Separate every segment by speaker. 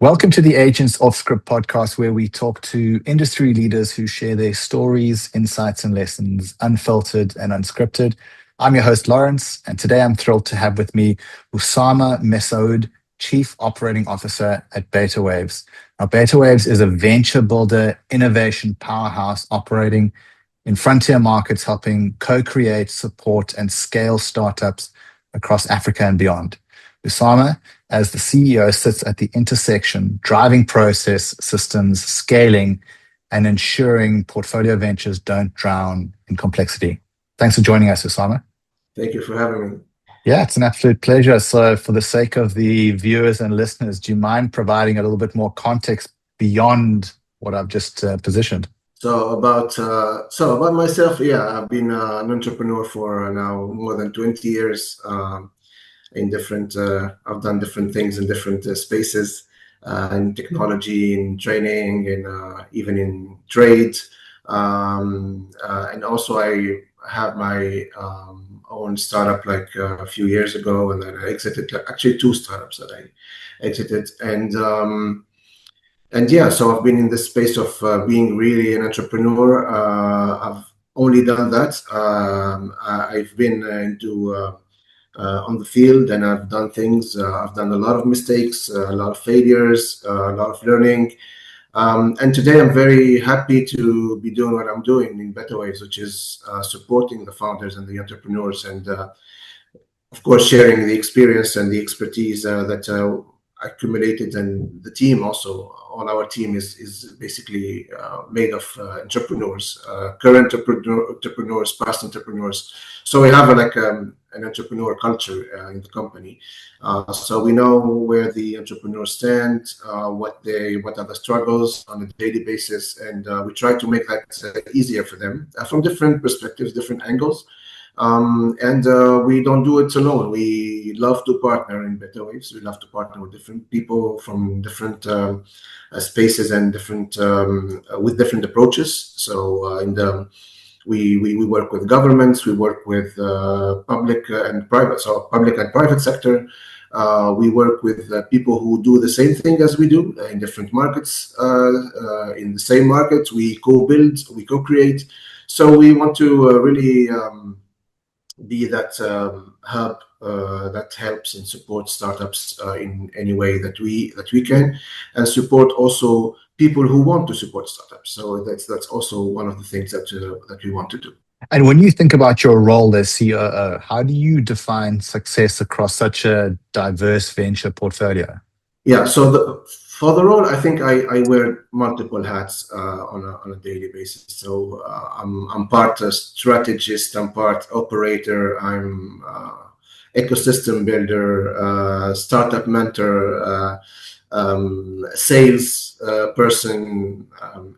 Speaker 1: Welcome to the Aegance Offscript Podcast, where we talk to industry leaders who share their stories, insights, and lessons, unfiltered and unscripted. I'm your host, Lawrence, and today I'm thrilled to have with me Oussama Messaoud, Chief Operating Officer at Betawaves. Now, Betawaves is a venture builder, innovation powerhouse operating in frontier markets, helping co-create, support, and scale startups across Africa and beyond. Oussama, as the CEO, sits at the intersection, driving process, systems, scaling, and ensuring portfolio ventures don't drown in complexity. Thanks for joining us, Oussama.
Speaker 2: Thank you for having me.
Speaker 1: Yeah, it's an absolute pleasure. So for the sake of the viewers and listeners, do you mind providing a little bit more context beyond what I've just positioned?
Speaker 2: So about myself, I've been an entrepreneur for now more than 20 years. I've done different things in different spaces, in technology, in training, and even in trade. And also I had my own startup like a few years ago, and then I exited, actually two startups that I exited. So I've been in this space of being really an entrepreneur. I've only done that. I've been on the field, and I've done things. I've done a lot of mistakes, a lot of failures, a lot of learning. And today I'm very happy to be doing what I'm doing in Betawaves, which is supporting the founders and the entrepreneurs, and of course sharing the experience and the expertise that accumulated. And the team also, all our team is basically made of entrepreneurs, current entrepreneurs, past entrepreneurs. So we have an entrepreneur culture in the company. So we know where the entrepreneurs stand, what are the struggles on a daily basis, and we try to make that easier for them from different perspectives, different angles. We don't do it alone. We love to partner in Betawaves. We love to partner with different people from different spaces and with different approaches. So we work with governments, we work with public and private, so public and private sector. We work with people who do the same thing as we do in different markets. In the same markets, we co-build, we co-create. So we want to really be that hub that helps and supports startups in any way that we can, and support also people who want to support startups. So that's also one of the things that we want to do.
Speaker 1: And when you think about your role as COO, how do you define success across such a diverse venture portfolio?
Speaker 2: Yeah, so for the role, I think I wear multiple hats on a daily basis. So I'm part strategist, I'm part operator, I'm ecosystem builder, startup mentor, sales person,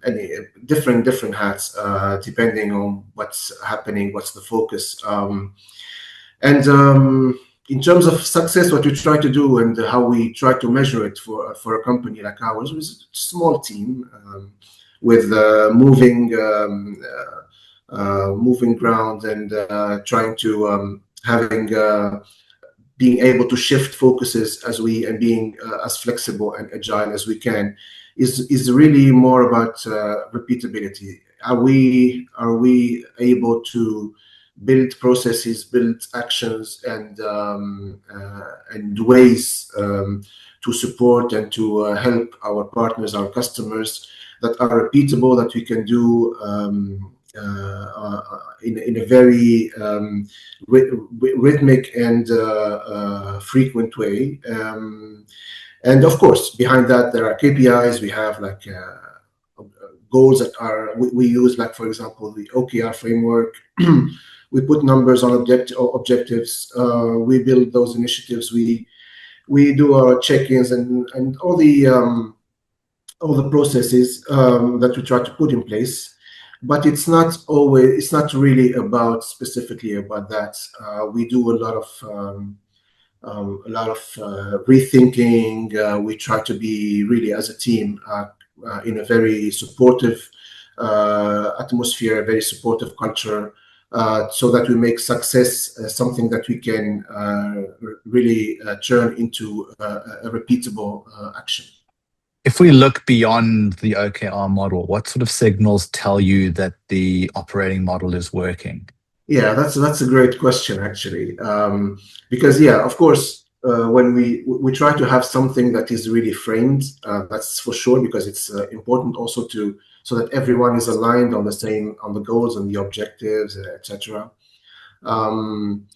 Speaker 2: any different hats depending on what's happening, what's the focus, in terms of success, what we try to do and how we try to measure it for a company like ours, is a small team with moving ground, and trying to being able to shift focuses and being as flexible and agile as we can is really more about repeatability. Are we able to build processes, build actions, and ways to support and to help our partners, our customers, that are repeatable, that we can do in a very rhythmic and frequent way. And of course, behind that, there are KPIs. We have goals that we use, like, for example, the OKR framework. We put numbers on objectives. We build those initiatives. We do our check-ins and all the processes that we try to put in place. But it's not really specifically about that. We do a lot of rethinking. We try to be really, as a team, in a very supportive atmosphere, a very supportive culture, so that we make success something that we can really turn into a repeatable action.
Speaker 1: If we look beyond the OKR model, what sort of signals tell you that the operating model is working?
Speaker 2: Yeah, that's a great question actually, because yeah, of course, when we try to have something that is really framed, that's for sure, because it's important also to so that everyone is aligned on the same on the goals and the objectives, etc. Um,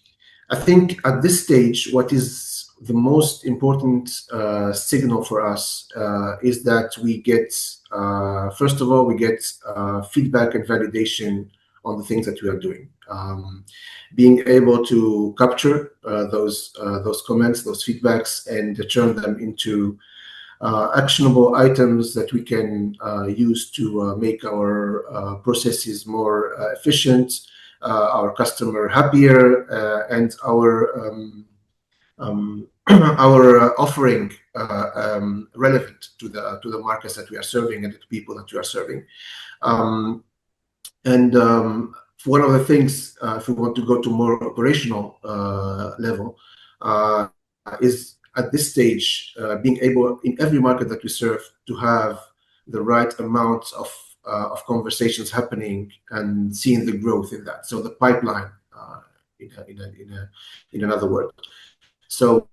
Speaker 2: I think at this stage, what is the most important signal for us is that we get, first of all, we get feedback and validation on the things that we are doing. Being able to capture those comments, those feedbacks, and turn them into actionable items that we can use to make our processes more efficient, our customer happier, and our offering relevant to the markets that we are serving and the people that we are serving. Um, and one of the things, if we want to go to more operational level, uh, is at this stage being able in every market that we serve to have the right amount of conversations happening and seeing the growth in that. So the pipeline, in another word. So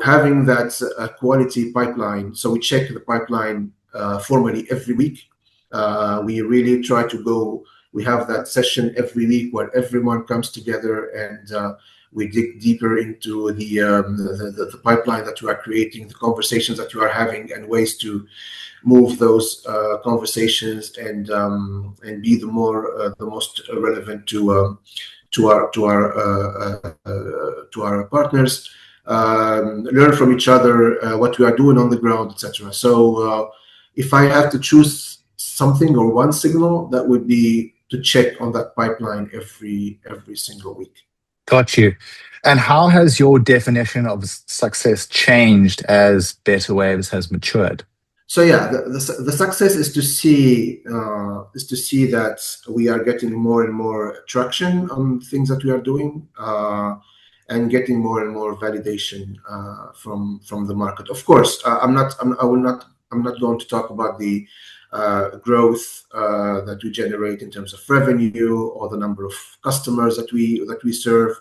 Speaker 2: having that quality pipeline. So we check the pipeline formally every week. We really try to go. We have that session every week where everyone comes together and we dig deeper into the pipeline that we are creating, the conversations that we are having, and ways to move those conversations and be the most relevant to our partners. Learn from each other what we are doing on the ground, etc. So if I have to choose something or one signal, that would be to check on that pipeline every single week.
Speaker 1: Got you. And how has your definition of success changed as Betawaves has matured?
Speaker 2: So yeah, the success is to see that we are getting more and more traction on things that we are doing, and getting more and more validation from the market. Of course, I'm not going to talk about the growth that we generate in terms of revenue or the number of customers that we serve.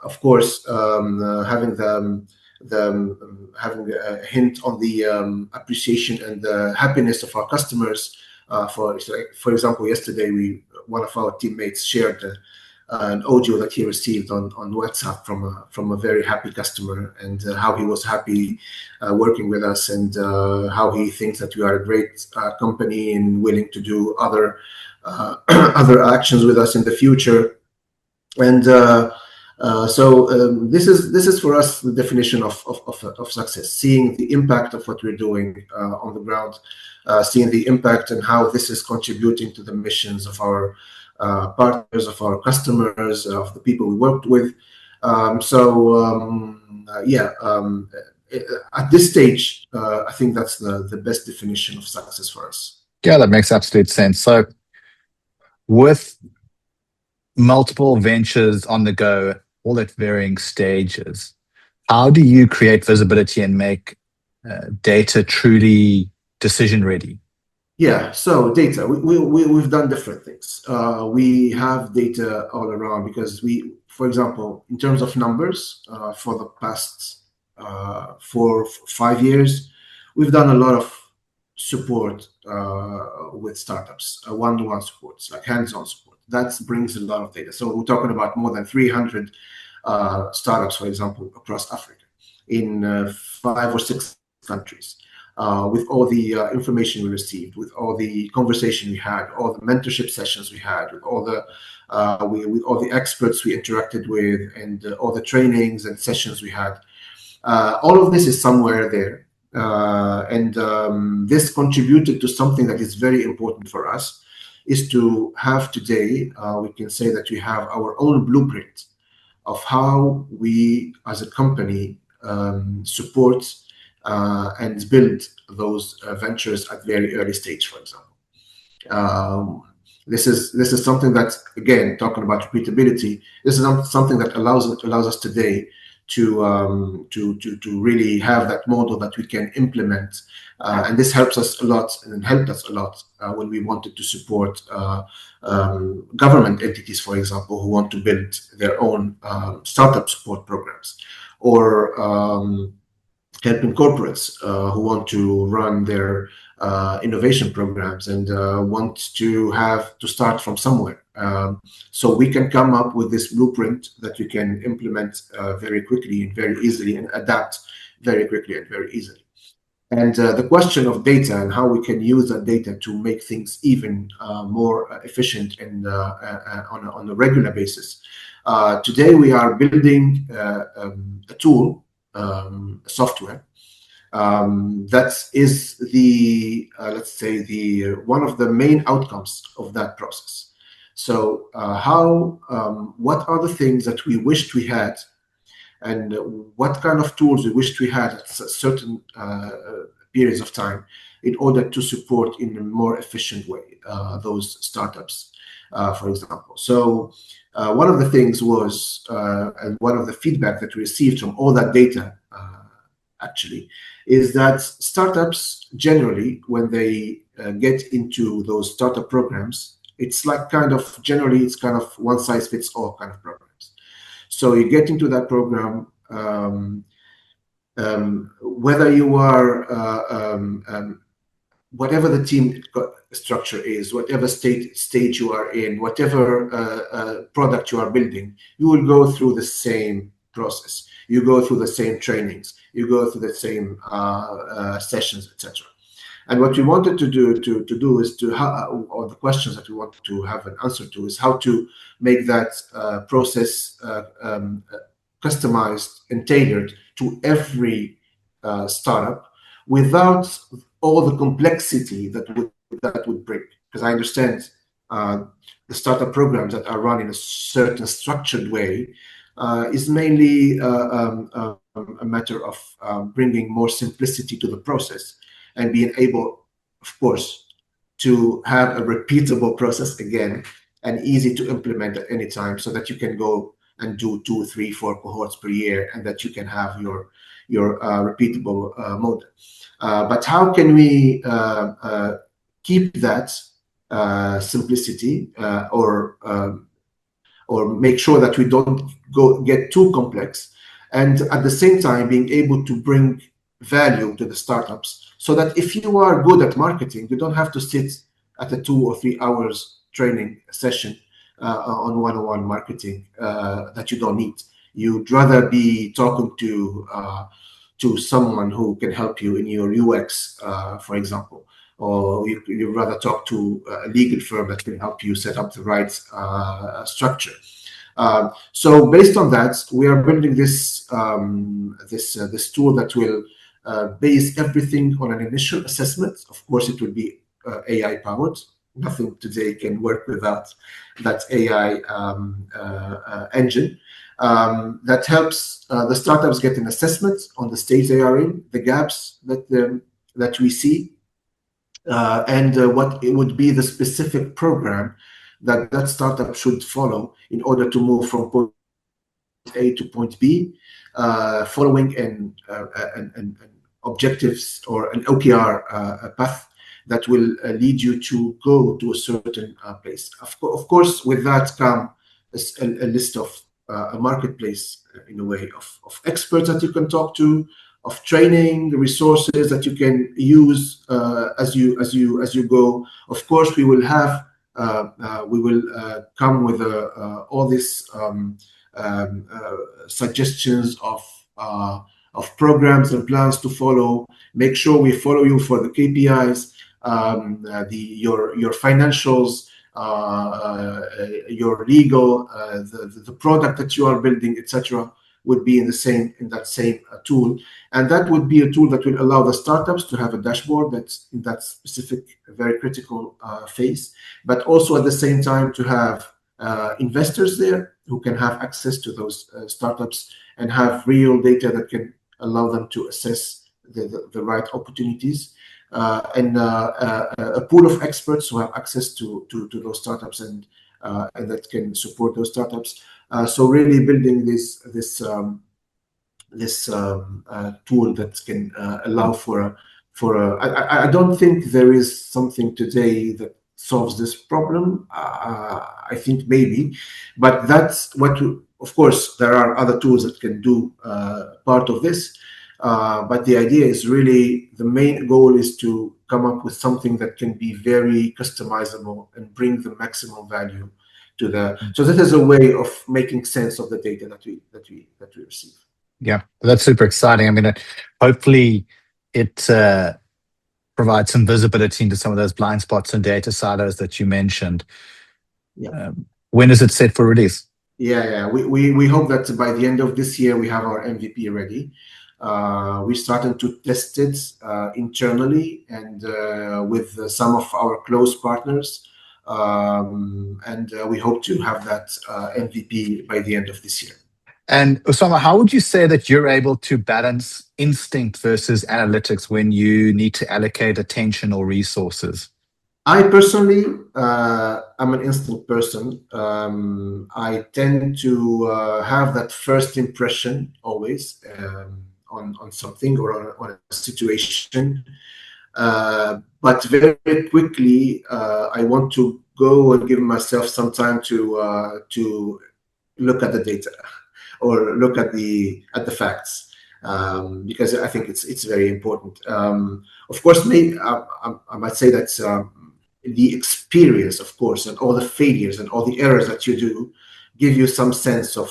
Speaker 2: Of course, having a hint on the appreciation and the happiness of our customers. For example, yesterday one of our teammates shared an audio that he received on WhatsApp from a very happy customer, and how he was happy working with us, and how he thinks that we are a great company and willing to do other other actions with us in the future. And this is for us the definition of success: seeing the impact of what we're doing on the ground, seeing the impact and how this is contributing to the missions of our partners, of our customers, of the people we worked with. At this stage, I think that's the best definition of success for us.
Speaker 1: Yeah, that makes absolute sense. So, with multiple ventures on the go, all at varying stages, how do you create visibility and make data truly decision ready?
Speaker 2: Yeah, so data, we've done different things. We have data all around because for example, in terms of numbers, for the past 5 years, we've done a lot of support with startups, one-to-one supports, like hands-on support. That brings a lot of data. So we're talking about more than 300 startups, for example, across Africa, in 5 or 6 countries. With all the information we received, with all the conversation we had, all the mentorship sessions we had, with all the experts we interacted with, and all the trainings and sessions we had. All of this is somewhere there, and this contributed to something that is very important for us. Is to have today, we can say that we have our own blueprint of how we, as a company, support and build those ventures at very early stage, for example. This is something that, again, talking about repeatability, this is something that allows us today to really have that model that we can implement. And this helps us a lot, and helped us a lot when we wanted to support government entities, for example, who want to build their own startup support programs, or helping corporates who want to run their innovation programs and want to start from somewhere. So we can come up with this blueprint that you can implement very quickly and very easily, and adapt very quickly and very easily. And the question of data and how we can use that data to make things even more efficient and on a regular basis. Today we are building a tool, software, that is the let's say the one of the main outcomes of that process. So what are the things that we wished we had, and what kind of tools we wished we had at certain periods of time, in order to support in a more efficient way those startups, for example. So one of the things was, and one of the feedback that we received from all that data actually, is that startups generally, when they get into those startup programs, it's like generally it's kind of one size fits all kind of programs. So you get into that program, whether you are whatever the team structure is, whatever stage you are in, whatever product you are building, you will go through the same process. You go through the same trainings. You go through the same sessions, etc. And what we wanted to do is or the questions that we want to have an answer to, is how to make that process customized and tailored to every startup, without all the complexity that would bring. Because I understand the startup programs that are run in a certain structured way is mainly a matter of bringing more simplicity to the process, and being able, of course, to have a repeatable process again, and easy to implement at any time, so that you can go and do 2, 3, 4 cohorts per year, and that you can have your repeatable model. But how can we keep that simplicity, or make sure that we don't get too complex, and at the same time being able to bring value to the startups, so that if you are good at marketing, you don't have to sit at a 2 or 3 hours training session on one-on-one marketing that you don't need. You'd rather be talking to someone who can help you in your UX, for example, or you'd rather talk to a legal firm that can help you set up the right structure. So based on that, we are building this this tool that will base everything on an initial assessment. Of course, it will be AI powered. Nothing today can work without that AI engine that helps the startups get an assessment on the stage they are in, the gaps that we see, and what it would be the specific program that startup should follow in order to move from point A to point B, following an objectives or an OKR path that will lead you to go to a certain place. Of course, with that come a list of a marketplace, in a way, of experts that you can talk to, of training, the resources that you can use as you go. Of course, we will come with all these suggestions of programs and plans to follow. Make sure we follow you for the KPIs, your financials, your legal, the product that you are building, etc., would be in that same tool. And that would be a tool that will allow the startups to have a dashboard that's in that specific, very critical phase, but also at the same time to have investors there who can have access to those startups and have real data that can allow them to assess the right opportunities, and a pool of experts who have access to those startups and that can support those startups. So really building this tool that can allow I don't think there is something today that solves this problem. I think maybe, but that's of course, there are other tools that can do part of this. But the idea is really, the main goal is to come up with something that can be very customizable and bring the maximum value to so that is a way of making sense of the data that we receive.
Speaker 1: Yeah, that's super exciting. I mean, hopefully it provides some visibility into some of those blind spots and data silos that you mentioned.
Speaker 2: Yeah.
Speaker 1: When is it set for release?
Speaker 2: Yeah. We hope that by the end of this year we have our MVP ready. We're starting to test it internally and with some of our close partners. And we hope to have that MVP by the end of this year.
Speaker 1: And Oussama, how would you say that you're able to balance instinct versus analytics when you need to allocate attention or resources?
Speaker 2: I personally, I'm an instant person. I tend to have that first impression always on something or on a situation. But very quickly, I want to go and give myself some time to look at the data or look at the facts, because I think it's very important. Of course, I might say that the experience, of course, and all the failures and all the errors that you do give you some sense of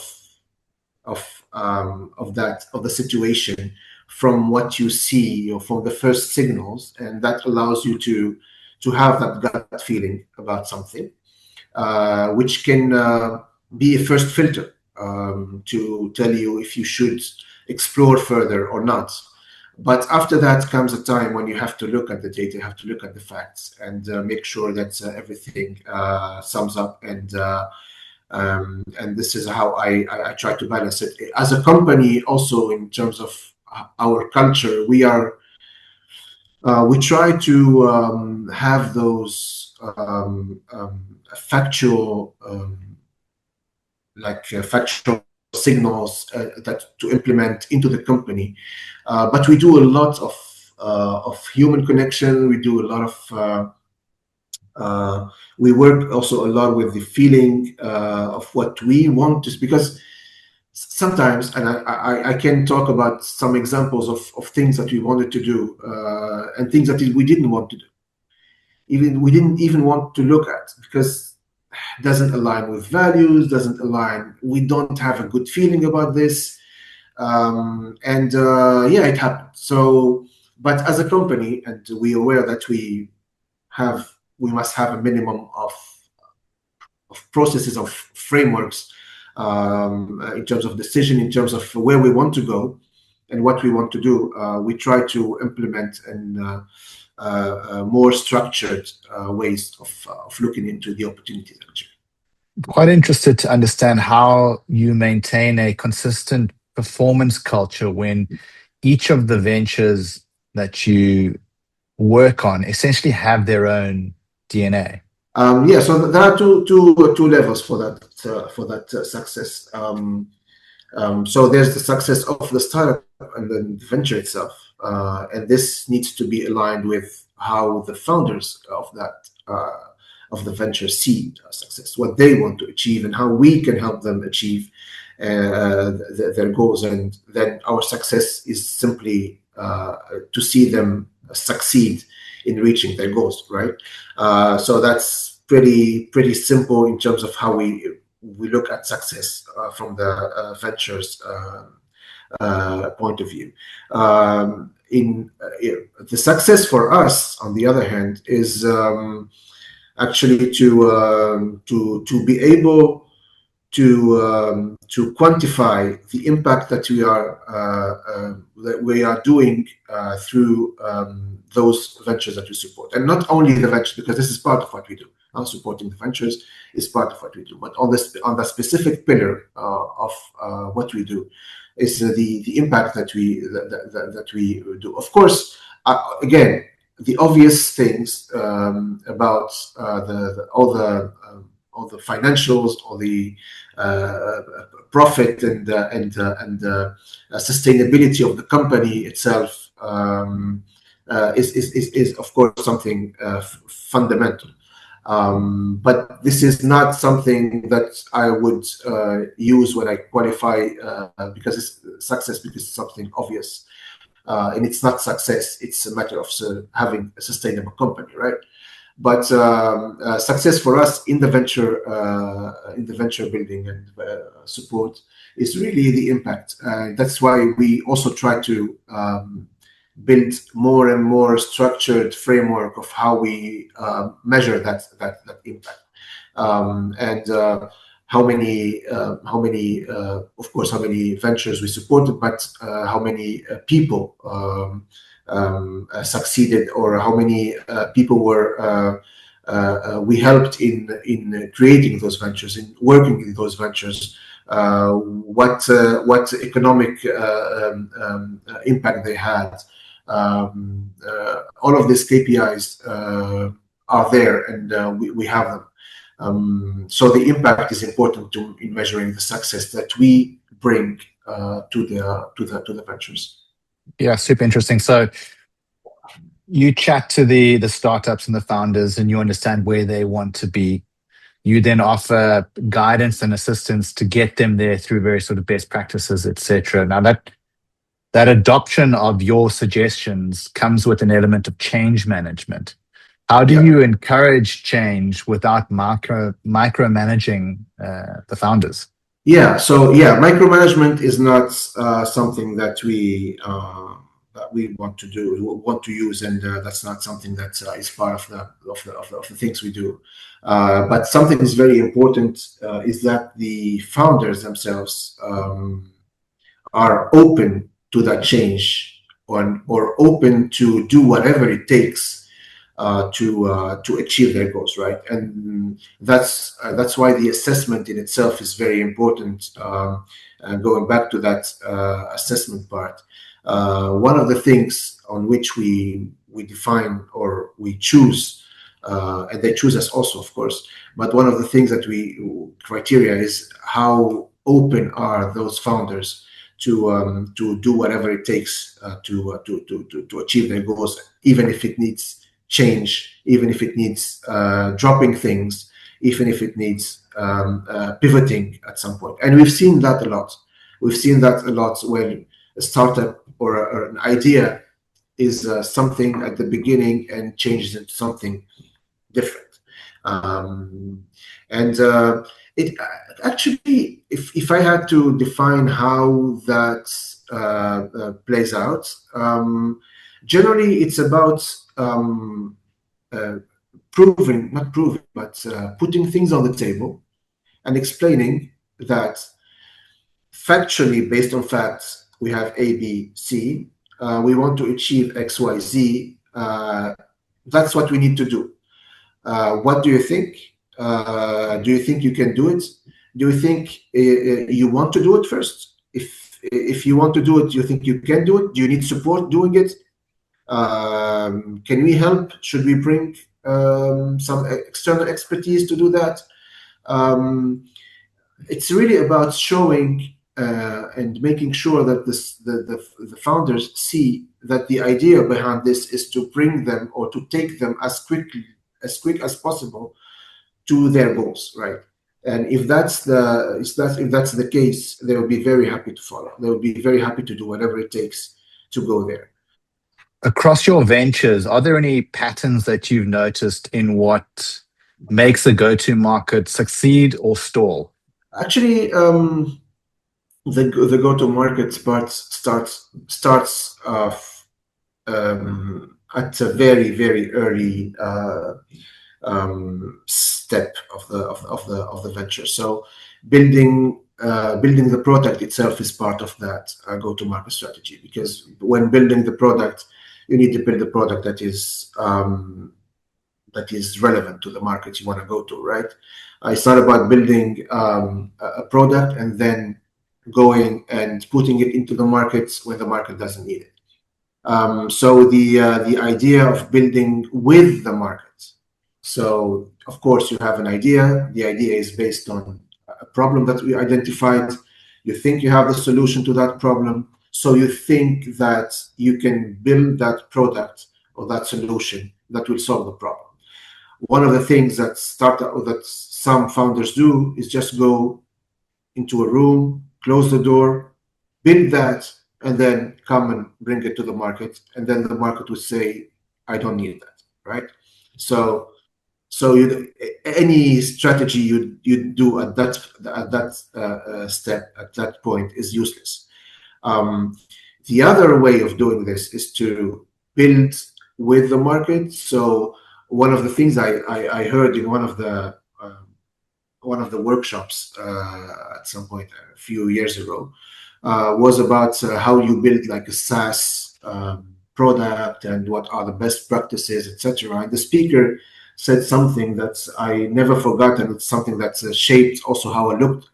Speaker 2: the situation from what you see or from the first signals, and that allows you to have that gut feeling about something, which can be a first filter to tell you if you should explore further or not. But after that comes a time when you have to look at the data, you have to look at the facts, and make sure that everything sums up. And this is how I try to balance it. As a company, also in terms of our culture, we try to have those factual factual signals that to implement into the company, but we do a lot of human connection. We do a lot of we work also a lot with the feeling of what we want, just because sometimes, and I can talk about some examples of things that we wanted to do and things that we didn't want to do, we didn't even want to look at, because doesn't align with values, doesn't align, we don't have a good feeling about this, yeah, it happened. So, but as a company, and we're aware that we must have a minimum of processes, of frameworks, in terms of decision, in terms of where we want to go and what we want to do. We try to implement and more structured ways of looking into the opportunities, actually.
Speaker 1: Quite interested to understand how you maintain a consistent performance culture when each of the ventures that you work on essentially have their own DNA.
Speaker 2: Yeah, so there are two levels for that success. So there's the success of the startup and then the venture itself, and this needs to be aligned with how the founders of the venture see success, what they want to achieve, and how we can help them achieve their goals. And then our success is simply to see them succeed in reaching their goals, right? So that's pretty simple in terms of how we look at success from the ventures point of view. The success for us, on the other hand, is actually to be able to quantify the impact that we are doing through those ventures that we support, and not only the ventures, because this is part of what we do. Supporting the ventures is part of what we do, but on the specific pillar of what we do is the impact that we do. Of course, again, the obvious things about all the financials or the profit and sustainability of the company itself is of course something fundamental. But this is not something that I would use when I qualify because it's success, because it's something obvious. And it's not success, it's a matter of having a sustainable company, right? But success for us in the venture building and support is really the impact. That's why we also try to build more and more structured framework of how we measure that impact, and how many of course how many ventures we supported, but how many people succeeded, or how many people were we helped in creating those ventures, in working in those ventures, what economic impact they had. All of these KPIs are there, and we have them. So the impact is important in measuring the success that we bring to the ventures.
Speaker 1: Yeah, super interesting. So you chat to the startups and the founders, and you understand where they want to be. You then offer guidance and assistance to get them there through various sort of best practices, etc. Now that adoption of your suggestions comes with an element of change management. How do you encourage change without micromanaging the founders?
Speaker 2: Yeah, so micromanagement is not something that we want to use, and that's not something that is part of the things we do. But something is very important is that the founders themselves are open to that change, or open to do whatever it takes to achieve their goals, right? And that's why the assessment in itself is very important. Going back to that assessment part, one of the things on which we define or we choose, and they choose us also, of course, but one of the things that criteria is how open are those founders to do whatever it takes to achieve their goals, even if it needs change, even if it needs dropping things, even if it needs pivoting at some point. And we've seen that a lot. We've seen that a lot when a startup or an idea is something at the beginning and changes into something different. It actually, if I had to define how that plays out, generally it's about putting things on the table and explaining that factually, based on facts, we have A, B, C. We want to achieve X, Y, Z. That's what we need to do. What do you think? Do you think you can do it? Do you think you want to do it first? If you want to do it, do you think you can do it? Do you need support doing it? Can we help? Should we bring some external expertise to do that? It's really about showing and making sure that the founders see that the idea behind this is to bring them, or to take them as quick as possible to their goals, right? And if that's the case, they will be very happy to follow. They will be very happy to do whatever it takes to go there.
Speaker 1: Across your ventures, are there any patterns that you've noticed in what makes a go-to market succeed or stall?
Speaker 2: Actually, the go-to market part starts at a very, very early step of the venture. So building the product itself is part of that go-to-market strategy, because when building the product, you need to build a product that is relevant to the market you want to go to, right? It's not about building a product and then going and putting it into the markets when the market doesn't need it. So the idea of building with the market So, of course, you have an idea. The idea is based on a problem that we identified. You think you have the solution to that problem. So you think that you can build that product or that solution that will solve the problem. One of the things that some founders do is just go into a room, close the door, build that, and then come and bring it to the market. And then the market would say, I don't need that, right? So any strategy you do at that step, at that point, is useless. The other way of doing this is to build with the market. So one of the things I heard in one of the workshops at some point a few years ago was about how you build like a SaaS product and what are the best practices, etc. And the speaker said something that I never forgot, and it's something that's shaped also how I looked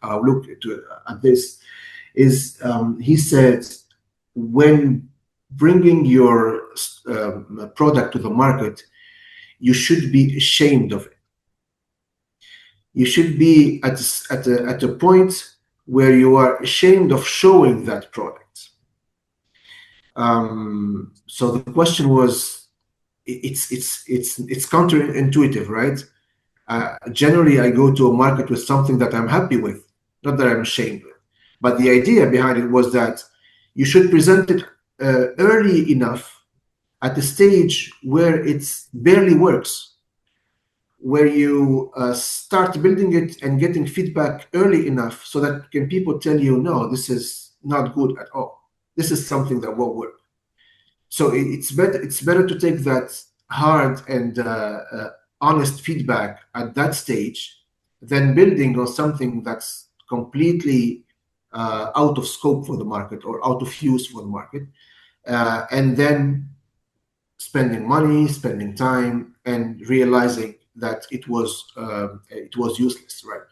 Speaker 2: at this. Is he said, when bringing your product to the market, you should be ashamed of it. You should be at a point where you are ashamed of showing that product. So the question was, it's counterintuitive, right? Generally, I go to a market with something that I'm happy with, not that I'm ashamed with. But the idea behind it was that you should present it early enough, at a stage where it barely works, where you start building it and getting feedback early enough so that people tell you, no, this is not good at all. This is something that won't work. So it's better to take that hard and honest feedback at that stage than building on something that's completely out of scope for the market or out of use for the market, and then spending money, spending time, and realizing that it was useless, right?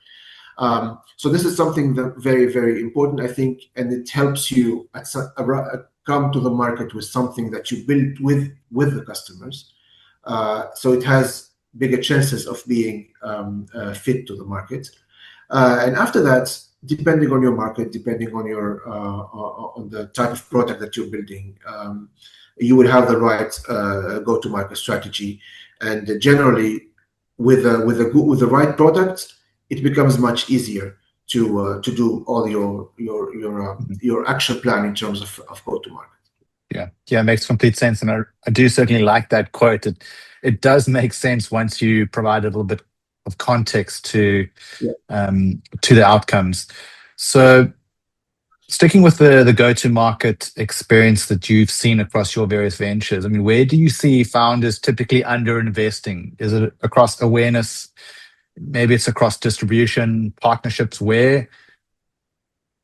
Speaker 2: So this is something that very, very important, I think, and it helps you come to the market with something that you built with the customers. So it has bigger chances of being fit to the market. And after that, depending on your market, depending on your on the type of product that you're building, you will have the right go-to-market strategy. And generally, with the right product, it becomes much easier to do all your action plan in terms of go-to-market.
Speaker 1: Yeah, it makes complete sense, and I do certainly like that quote. It does make sense once you provide a little bit of context to the outcomes. So, sticking with the go-to-market experience that you've seen across your various ventures, I mean, where do you see founders typically under-investing? Is it across awareness? Maybe it's across distribution, partnerships. Where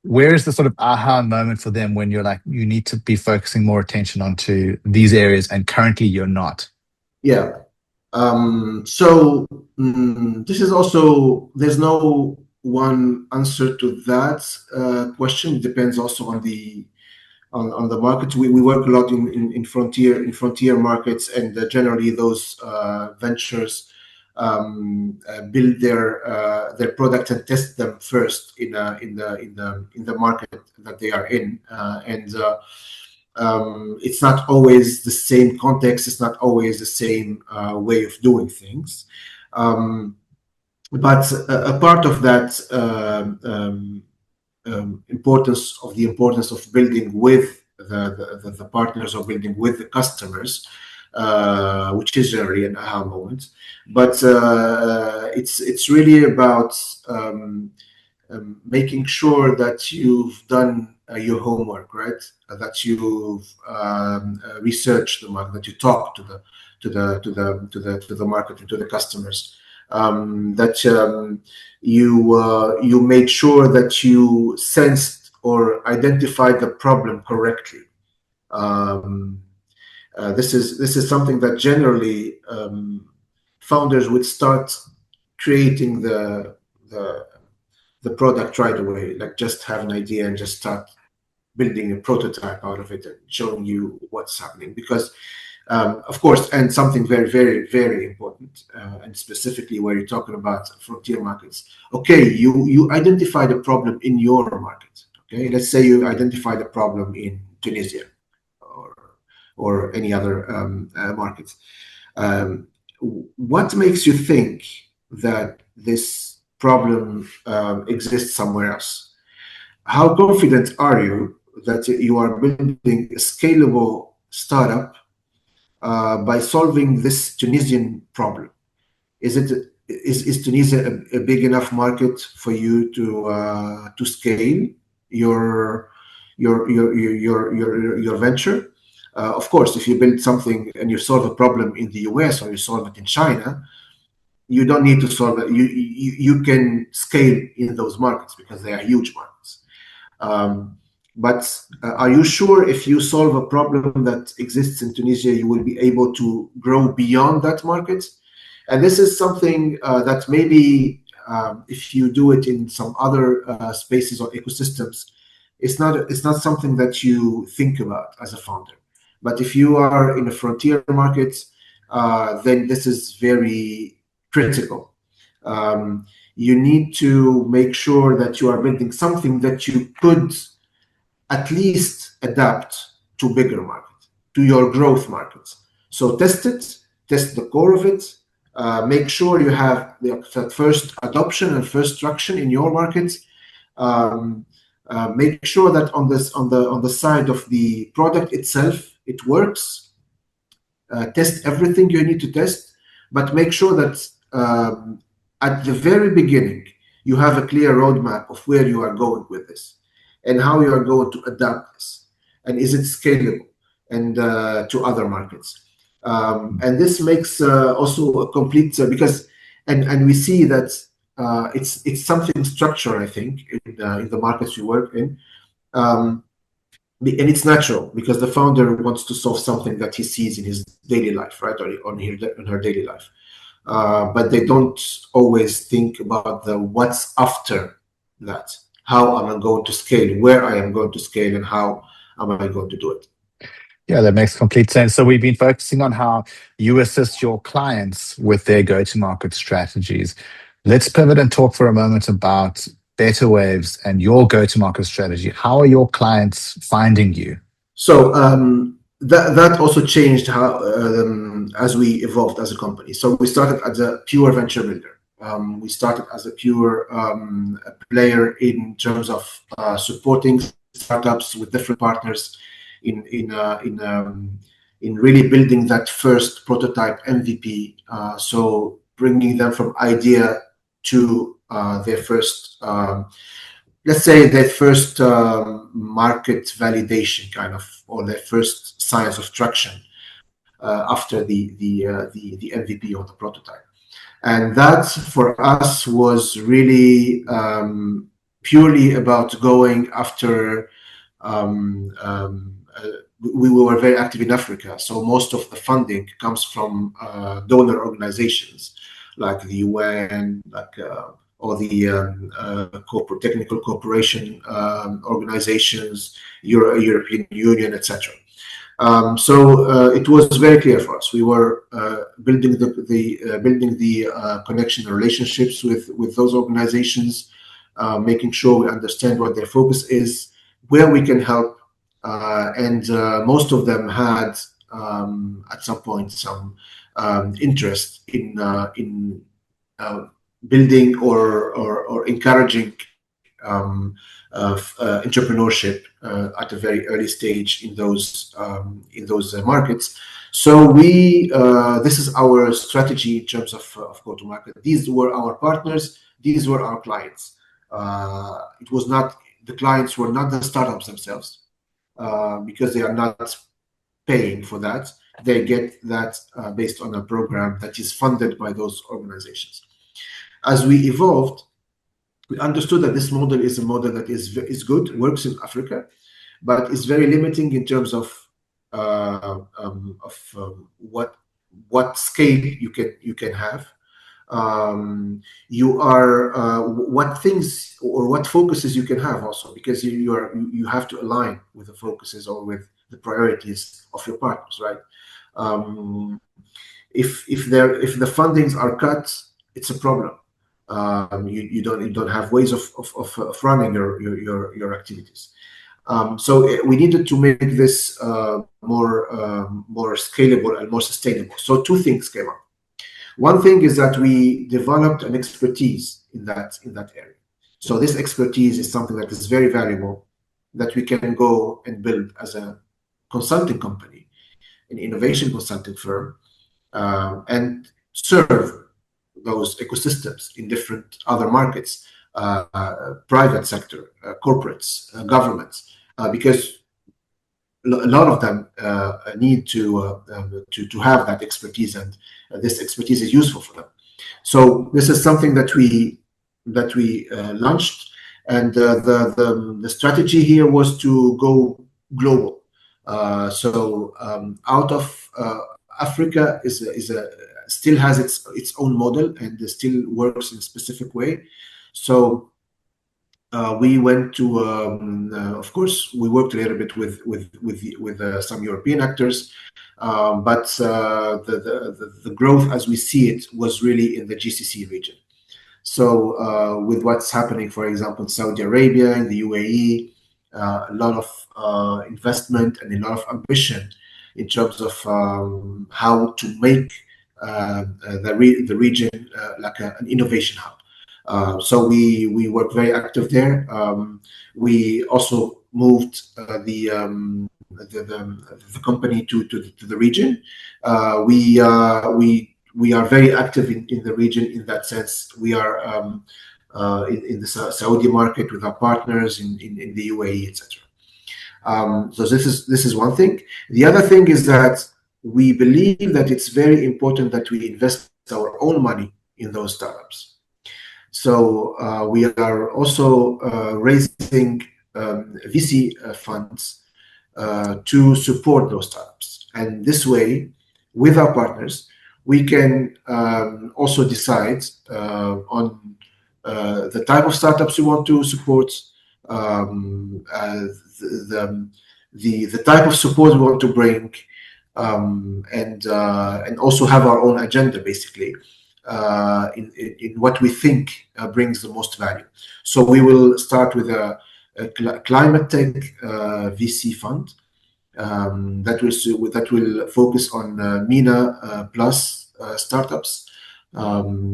Speaker 1: is the sort of aha moment for them when you're like, you need to be focusing more attention onto these areas, and currently you're not?
Speaker 2: Yeah. So this is also, there's no one answer to that question. It depends also on the market. We work a lot in frontier markets, and generally those ventures build their product and test them first in the market that they are in, and it's not always the same context. It's not always the same way of doing things. But a part of that importance of building with the partners or building with the customers, which is generally an aha moment. But it's really about making sure that you've done your homework, right? That you've researched the market, that you talk to the market and to the customers, that you made sure that you sensed or identified the problem correctly. This is something that generally founders would start creating the product right away, like just have an idea and just start building a prototype out of it and showing you what's happening. Because Of course, and something very, very, very important, and specifically where you're talking about frontier markets. Okay, you identified a problem in your market. Okay, let's say you identified a problem in Tunisia or any other markets. What makes you think that this problem exists somewhere else? How confident are you that you are building a scalable startup by solving this Tunisian problem? Is Tunisia a big enough market for you to scale your your venture? Of course, if you build something and you solve a problem in the US or you solve it in China, you don't need to solve it. You can scale in those markets because they are huge markets. But are you sure if you solve a problem that exists in Tunisia, you will be able to grow beyond that market? And this is something that maybe if you do it in some other spaces or ecosystems, it's not something that you think about as a founder. But if you are in a frontier market, then this is very critical. You need to make sure that you are building something that you could at least adapt to bigger markets, to your growth markets. So test it, test the core of it, make sure you have the first adoption and first traction in your markets. Make sure that on the side of the product itself, it works. Test everything you need to test, but make sure that at the very beginning, you have a clear roadmap of where you are going with this and how you are going to adapt this. And is it scalable and to other markets? And this makes also a complete, because, and we see that it's something structural, I think, in the markets we work in. And it's natural because the founder wants to solve something that he sees in his daily life, right, or on her daily life. But they don't always think about the what's after that. How am I going to scale, where I am going to scale, and how am I going to do it?
Speaker 1: Yeah, that makes complete sense. So we've been focusing on how you assist your clients with their go-to-market strategies. Let's pivot and talk for a moment about Betawaves and your go-to-market strategy. How are your clients finding you?
Speaker 2: So that also changed how as we evolved as a company. So we started as a pure venture builder. We started as a pure player in terms of supporting startups with different partners in really building that first prototype MVP. So bringing them from idea to their first, let's say, their first market validation kind of, or their first signs of traction after the MVP or the prototype. And that for us was really purely about going after. We were very active in Africa, so most of the funding comes from donor organizations like the UN, like or the technical cooperation organizations, European Union, etc. So it was very clear for us. We were building the connection and relationships with those organizations, making sure we understand what their focus is, where we can help, and most of them had at some point some interest in building or encouraging entrepreneurship at a very early stage in those markets. So this is our strategy in terms of go-to-market. These were our partners. These were our clients. It was not the clients were not the startups themselves because they are not paying for that. They get that based on a program that is funded by those organizations. As we evolved, we understood that this model is a model that is good, works in Africa, but is very limiting in terms of what scale you can have. What things or what focuses you can have also, because you have to align with the focuses or with the priorities of your partners, right? Um, if the fundings are cut, it's a problem. You don't have ways of running your activities. So we needed to make this more scalable and more sustainable. So two things came up. One thing is that we developed an expertise in that area. So this expertise is something that is very valuable, that we can go and build as a consulting company, an innovation consulting firm, and serve those ecosystems in different other markets, private sector, corporates, governments, because a lot of them need to have that expertise, and this expertise is useful for them. So this is something that we launched, and the strategy here was to go global. Out of Africa is still has its own model and still works in a specific way. So we went to, of course, we worked a little bit with some European actors, but the growth as we see it was really in the GCC region. So with what's happening, for example, in Saudi Arabia, in the UAE, a lot of investment and a lot of ambition in terms of how to make the region like an innovation hub. So we work very active there. We also moved the company to the region. We are very active in the region in that sense. We are in the Saudi market with our partners in the UAE, etc. So this is one thing. The other thing is that we believe that it's very important that we invest our own money in those startups. So we are also raising VC funds to support those startups. And this way, with our partners, we can also decide on the type of startups we want to support, the type of support we want to bring, and also have our own agenda, basically, in what we think brings the most value. So we will start with a climate tech VC fund that will focus on MENA plus startups.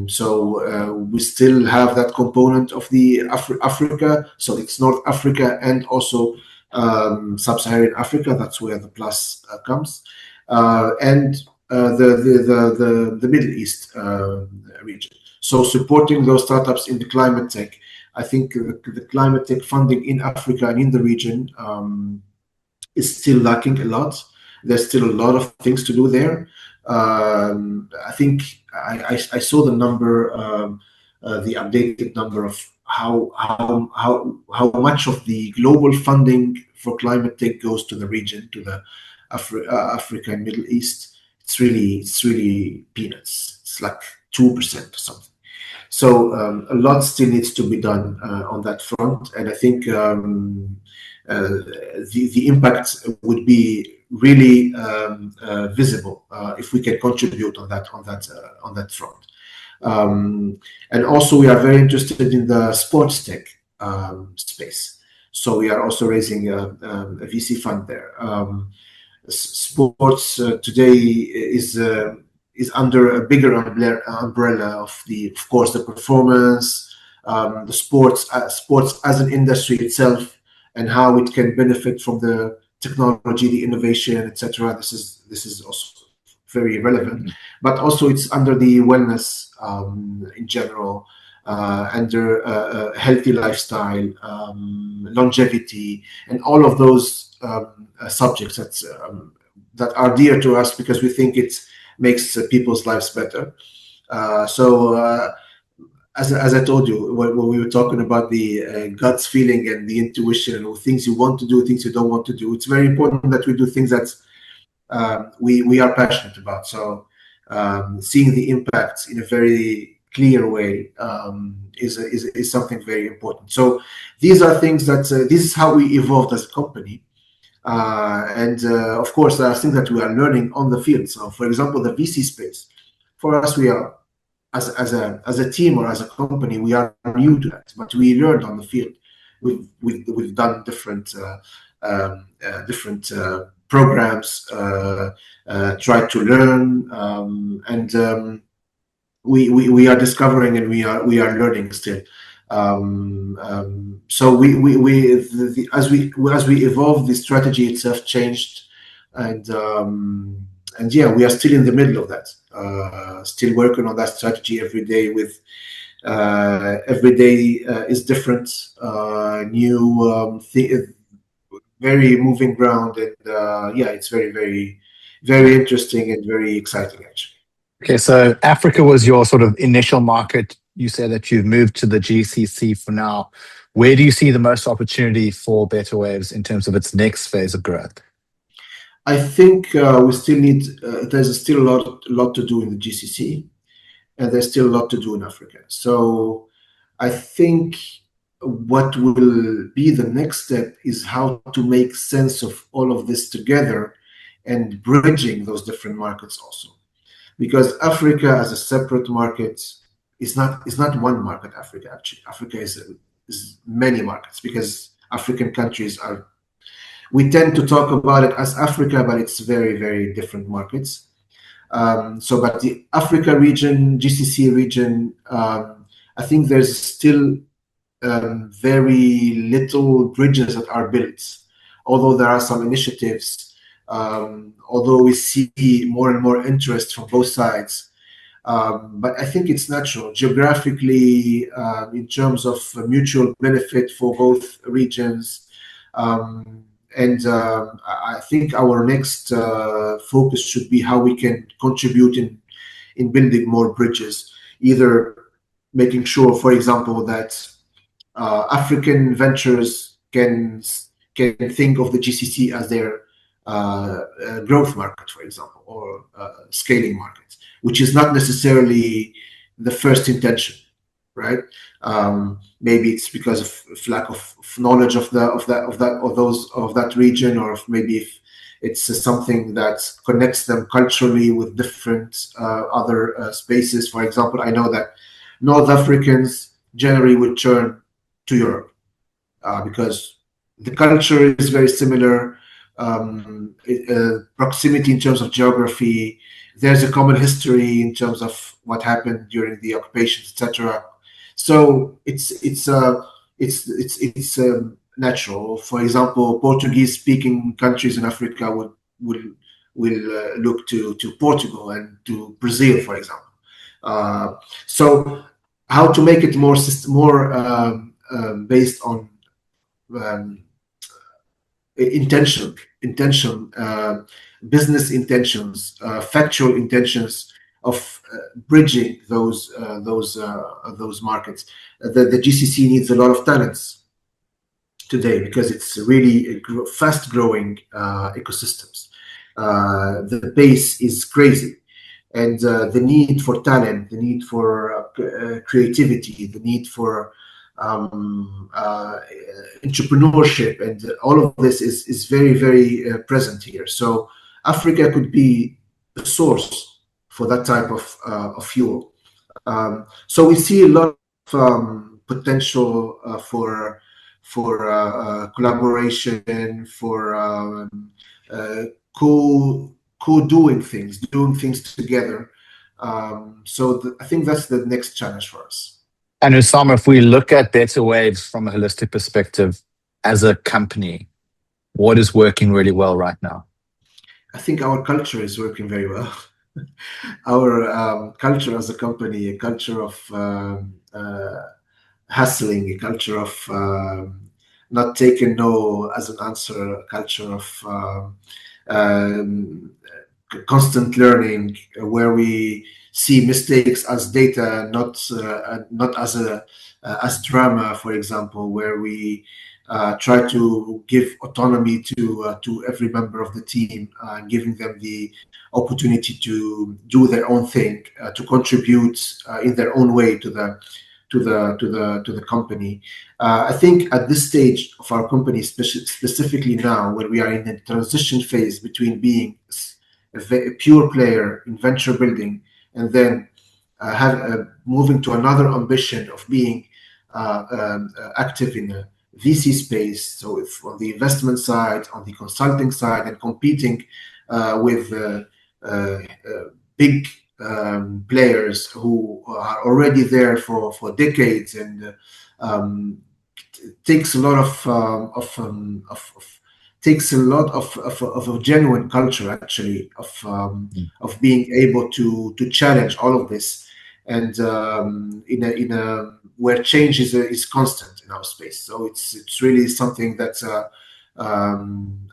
Speaker 2: So we still have that component of the Africa. So it's North Africa and also Sub-Saharan Africa. That's where the plus comes, and the Middle East region. So supporting those startups in the climate tech. I think the climate tech funding in Africa and in the region is still lacking a lot. There's still a lot of things to do there. I think I saw the number, the updated number of how much of the global funding for climate tech goes to the region, to the Africa and Middle East. It's really peanuts. It's like 2% or something. So a lot still needs to be done on that front, and I think the impact would be really visible if we can contribute on that front. And also, we are very interested in the sports tech space. So we are also raising a VC fund there. Sports today is under a bigger umbrella of course, the performance, the sports as an industry itself, and how it can benefit from the technology, the innovation, etc. This is also very relevant, but also it's under the wellness in general, under a healthy lifestyle, longevity, and all of those subjects that are dear to us because we think it makes people's lives better. As I told you, when we were talking about the guts feeling and the intuition, or things you want to do, things you don't want to do, it's very important that we do things that we are passionate about. So seeing the impacts in a very clear way is something very important. So these are things that this is how we evolved as a company. And of course, there are things that we are learning on the field. So, for example, the VC space, for us, we are as a team or as a company, we are new to that, but we learned on the field. We've done different programs, tried to learn, and we are discovering, and we are learning still. So as we evolve, the strategy itself changed, and yeah, we are still in the middle of that. Still working on that strategy every day. With every day is different, new, very moving ground, and yeah, it's very interesting and very exciting, actually.
Speaker 1: Okay, so Africa was your sort of initial market. You said that you've moved to the GCC for now. Where do you see the most opportunity for Betawaves in terms of its next phase of growth?
Speaker 2: I think we still need. There's still a lot to do in the GCC, and there's still a lot to do in Africa. So I think what will be the next step is how to make sense of all of this together and bridging those different markets also. Because Africa as a separate market is not one market. Africa, actually, Africa is many markets, because African countries are. We tend to talk about it as Africa, but it's very different markets. But the Africa region, GCC region, I think there's still very little bridges that are built, although there are some initiatives, although we see more and more interest from both sides. But I think it's natural, geographically, in terms of mutual benefit for both regions. And I think our next focus should be how we can contribute in building more bridges, either making sure, for example, that African ventures can think of the GCC as their growth market, for example, or scaling market, which is not necessarily the first intention, right? Maybe it's because of lack of knowledge of that region, or if maybe if it's something that connects them culturally with different other spaces. For example, I know that North Africans generally would turn to Europe because the culture is very similar, proximity in terms of geography. There's a common history in terms of what happened during the occupations, etc. So it's natural. For example, Portuguese-speaking countries in Africa will look to Portugal and to Brazil, for example. So how to make it more based on intention, business intentions, factual intentions of bridging those markets. The GCC needs a lot of talents today because it's really fast-growing ecosystems. The pace is crazy, and the need for talent, the need for creativity, the need for entrepreneurship, and all of this is very present here. So Africa could be a source for that type of fuel. So we see a lot of potential for collaboration, for doing things together. So I think that's the next challenge for us.
Speaker 1: And Oussama, if we look at Betawaves from a holistic perspective as a company, what is working really well right now?
Speaker 2: I think our culture is working very well. Our culture as a company, a culture of hustling, a culture of not taking no as an answer, a culture of constant learning, where we see mistakes as data, not as drama, for example, where we try to give autonomy to every member of the team, giving them the opportunity to do their own thing, to contribute in their own way to to the company. I think at this stage of our company, specifically now, when we are in the transition phase between being a pure player in venture building and then moving to another ambition of being active in the VC space. So if on the investment side, on the consulting side, and competing with big players who are already there for decades, and takes a lot of a genuine culture, actually, of being able to challenge all of this, and in a where change is constant in our space. So it's really something that's I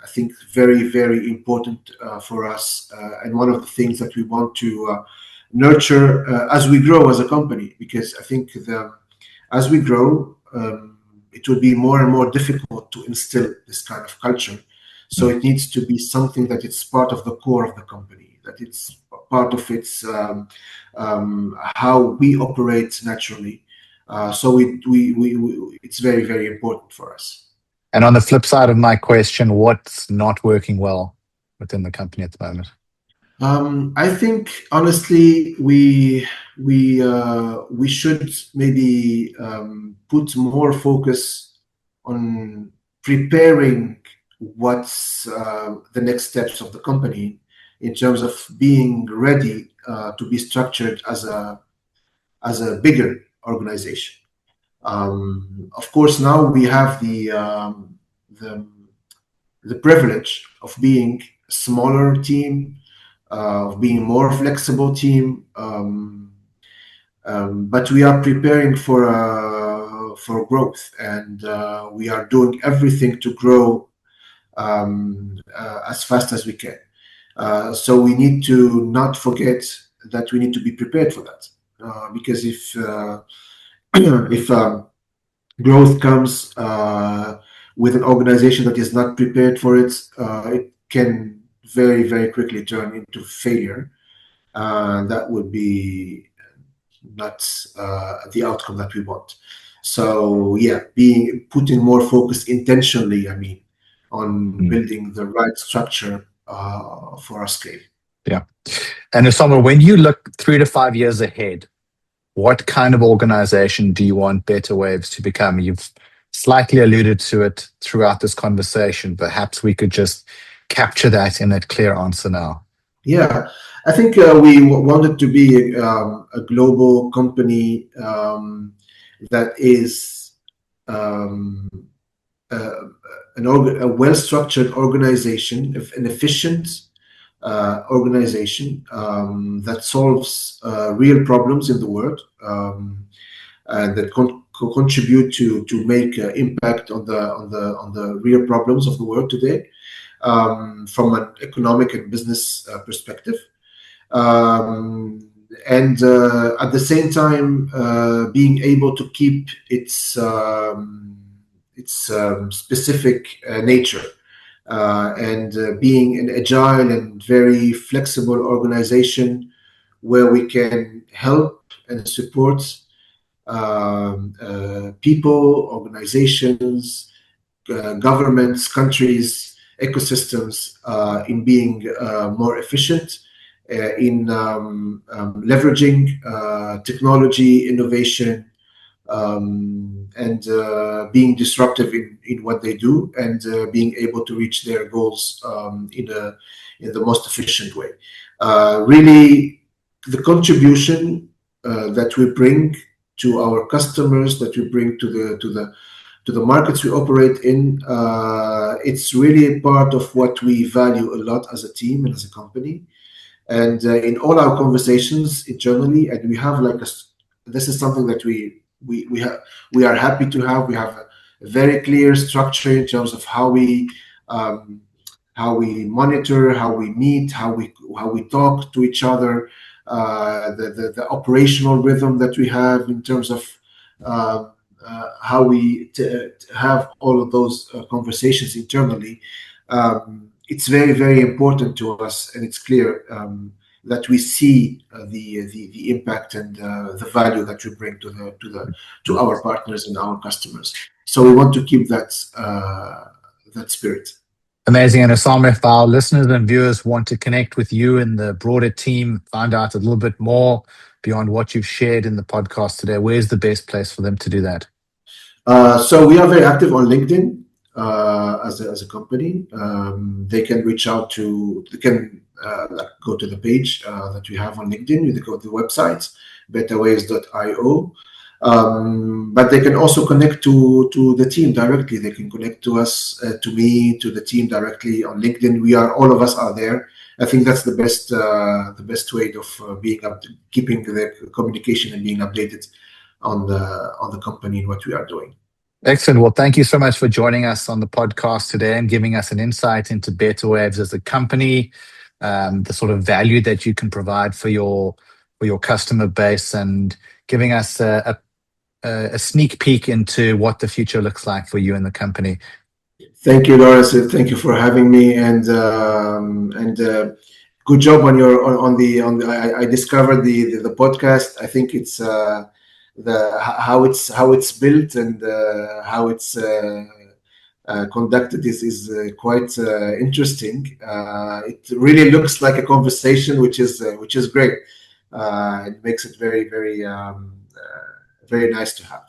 Speaker 2: think very, very important for us, and one of the things that we want to nurture as we grow as a company, because I think as we grow, it will be more and more difficult to instill this kind of culture. So it needs to be something that it's part of the core of the company, that it's part of its how we operate naturally. So it's very, very important for us.
Speaker 1: And on the flip side of my question, what's not working well within the company at the moment?
Speaker 2: I think honestly, we should maybe put more focus on preparing what's the next steps of the company in terms of being ready to be structured as a bigger organization. Of course, now we have the privilege of being a smaller team, of being more flexible team, but we are preparing for growth, and we are doing everything to grow as fast as we can. So we need to not forget that we need to be prepared for that, because if growth comes with an organization that is not prepared for it, it can very, very quickly turn into failure. That would be not the outcome that we want. So yeah, putting more focus intentionally, on building the right structure for our scale.
Speaker 1: Yeah. And Oussama, when you look 3 to 5 years ahead, what kind of organization do you want Betawaves to become? You've slightly alluded to it throughout this conversation. Perhaps we could just capture that in a clear answer now.
Speaker 2: Yeah, I think we wanted to be a global company that is a well-structured organization, an efficient organization that solves real problems in the world, and that contribute to make impact on the real problems of the world today, from an economic and business perspective, and at the same time being able to keep its specific nature, and being an agile and very flexible organization where we can help and support people, organizations, governments, countries, ecosystems in being more efficient, in leveraging technology, innovation, and being disruptive in what they do, and being able to reach their goals in the most efficient way. Really, the contribution that we bring to our customers, that we bring to the markets we operate in, it's really a part of what we value a lot as a team and as a company. And in all our conversations internally, and we have this is something that we are happy to have. We have a very clear structure in terms of how we monitor, how we meet, how we talk to each other, the operational rhythm that we have in terms of how we have all of those conversations internally. It's very, very important to us, and it's clear that we see the impact and the value that we bring to our partners and our customers. So we want to keep that spirit.
Speaker 1: Amazing. And Oussama, if our listeners and viewers want to connect with you and the broader team, find out a little bit more beyond what you've shared in the podcast today, where's the best place for them to do that?
Speaker 2: So we are very active on LinkedIn as a company. They can reach out they can go to the page that we have on LinkedIn. They go to the website, betawaves.io. But they can also connect to the team directly. They can connect to us, to me, to the team directly on LinkedIn. All of us are there. I think that's the best way of keeping the communication and being updated on the company and what we are doing.
Speaker 1: Excellent. Well, thank you so much for joining us on the podcast today and giving us an insight into Betawaves as a company, the sort of value that you can provide for your customer base, and giving us a sneak peek into what the future looks like for you and the company.
Speaker 2: Thank you, Lawrence. Thank you for having me, and good job on I discovered the podcast. I think it's how it's built and how it's conducted is quite interesting. It really looks like a conversation, which is great. It makes it very, very very nice to have.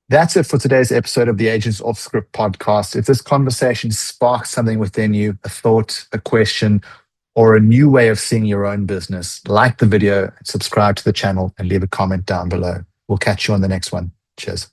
Speaker 1: That's it for today's episode of the Aegance Offscript Podcast. If this conversation sparks something within you, a thought, a question, or a new way of seeing your own business, like the video, subscribe to the channel, and leave a comment down below. We'll catch you on the next one. Cheers.